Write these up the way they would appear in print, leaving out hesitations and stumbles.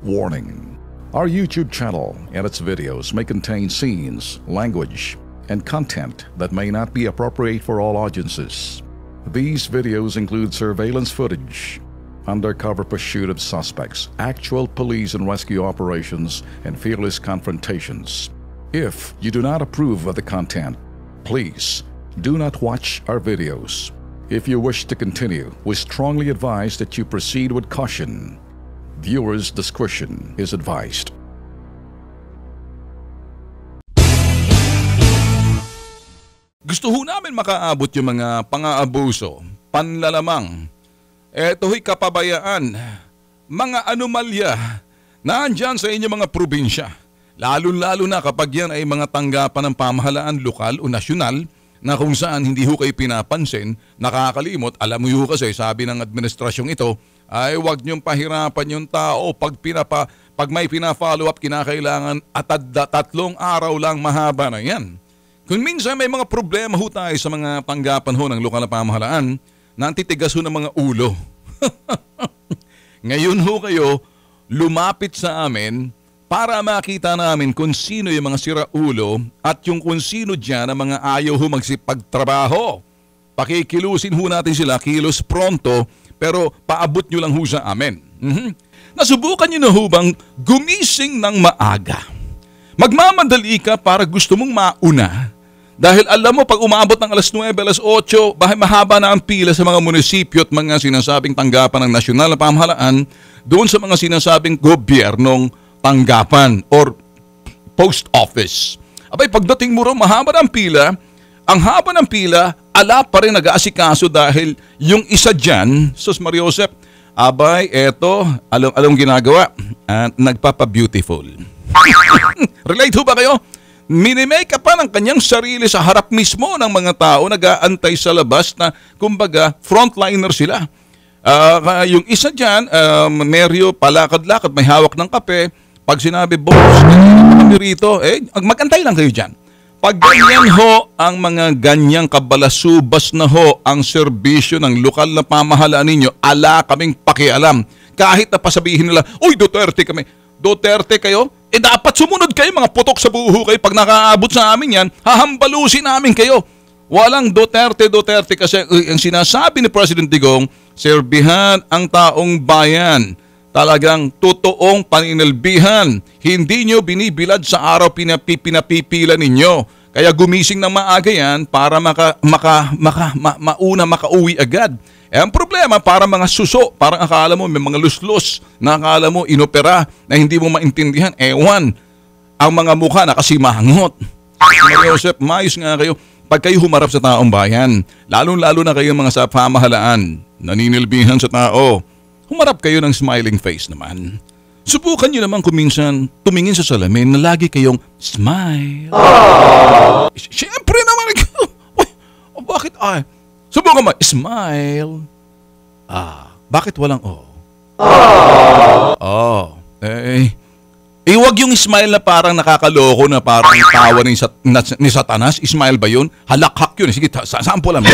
Warning. Our YouTube channel and its videos may contain scenes, language, and content that may not be appropriate for all audiences. These videos include surveillance footage, undercover pursuit of suspects, actual police and rescue operations, and fearless confrontations. If you do not approve of the content, please do not watch our videos. If you wish to continue, we strongly advise that you proceed with caution. Viewers' discretion is advised. Gusto ho namin makaabot yung mga pang-aabuso, panlalamang, eto'y kapabayaan, mga anomalya na andyan sa inyong mga probinsya. Lalo-lalo na kapag yan ay mga tanggapan ng pamahalaan lokal o nasyonal na kung saan hindi ho kayo pinapansin, nakakalimot. Alam mo ho kasi, sabi ng administrasyong ito, ay huwag niyong pahirapan yung tao. Pag may pina-follow up, kinakailangan at 3 araw lang, mahaba na yan. Kung minsan may mga problema ho tayo sa mga tanggapan ho ng lokal na pamahalaan, na antitigas ho ng mga ulo. Ngayon ho kayo, lumapit sa amin para makita namin kung sino yung mga siraulo at yung kung sino dyan ang mga ayaw ho magsipagtrabaho. Pakikilusin ho natin sila, kilos pronto, pero paabot nyo lang ho sa amin. Nasubukan nyo na ho bang gumising ng maaga? Magmamadali ka para gusto mong mauna. Dahil alam mo, pag umabot ng alas 9, alas 8, bahit mahaba na ang pila sa mga munisipyo at mga sinasabing tanggapan ng nasyonal na pamahalaan, doon sa mga sinasabing gobyernong tanggapan or post office. Abay, pagdating mo rin, mahaba ng pila. Ang haba ng pila, ala pa rin nag-aasikaso dahil yung isa dyan, Sus Maria Josep, abay, eto, along ginagawa, nagpapa-beautiful. Relate ho ba kayo? Minimake pa ng kanyang sarili sa harap mismo ng mga tao nag-aantay sa labas na kumbaga frontliner sila. Yung isa dyan, meryo, palakad-lakad, may hawak ng kape. Pag sinabi, boss, kami rito, magantay lang kayo dyan. Pag ganyan ho, ang mga ganyang kabalasubas na ho ang serbisyo ng lokal na pamahalaan ninyo, ala kaming pakialam. Kahit na pasabihin nila, uy, Duterte kami. Duterte kayo? Dapat sumunod kayo, mga putok sa buho kayo. Pag nakaabot sa amin yan, hahambalusin namin kayo. Walang Duterte kasi ang sinasabi ni President Digong, serbihan ang taong bayan. Talagang totoong paninilbihan. Hindi nyo binibilad sa araw pinapipila ninyo. Kaya gumising ng maaga yan para makauwi agad. Ang problema, para mga suso, parang akala mo may mga luslos na akala mo inopera na hindi mo maintindihan. Ewan, ang mga mukha nakasimangot. Joseph, mayos nga kayo. Pag kayo humarap sa taong bayan, lalong-lalo na kayo mga sa pamahalaan, naninilbihan sa tao, humarap kayo ng smiling face naman. Subukan nyo naman kuminsan tumingin sa salamin na lagi kayong smile. Siyempre naman, bakit ay? Subukan mo, smile. Bakit walang o? Huwag yung smile na parang nakakaloko na parang tawa ni Satanas. Smile ba yun? Halakhak yun. Sige, sample lang.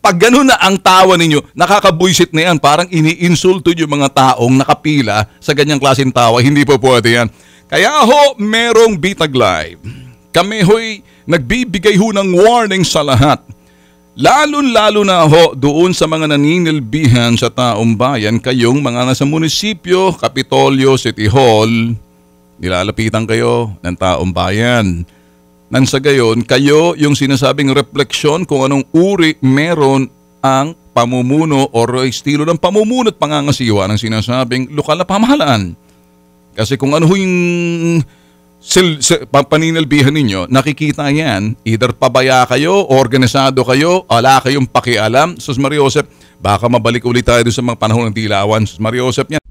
Pag ganun na ang tawa ninyo, nakakabuisit na yan. Parang iniinsulto yung mga taong nakapila sa ganyang klaseng tawa. Hindi po pwede yan. Kaya ho, merong Bitag Live. Kami ho'y nagbibigay ho ng warning sa lahat. Lalo-lalo na ho doon sa mga naninilbihan sa taong bayan, kayong mga nasa munisipyo, Kapitolyo, City Hall, nilalapitan kayo ng taong bayan. Nang sa gayon, kayo yung sinasabing refleksyon kung anong uri meron ang pamumuno o estilo ng pamumuno at pangangasiwa ng sinasabing lokal na pamahalaan. Kasi kung ano yung paninilbihan ninyo, nakikita yan, either pabaya kayo, organisado kayo, wala kayong pakialam. Sus Maria Josep, baka mabalik ulit tayo sa mga panahon ng Dilawan. Sus Maria Josep yan.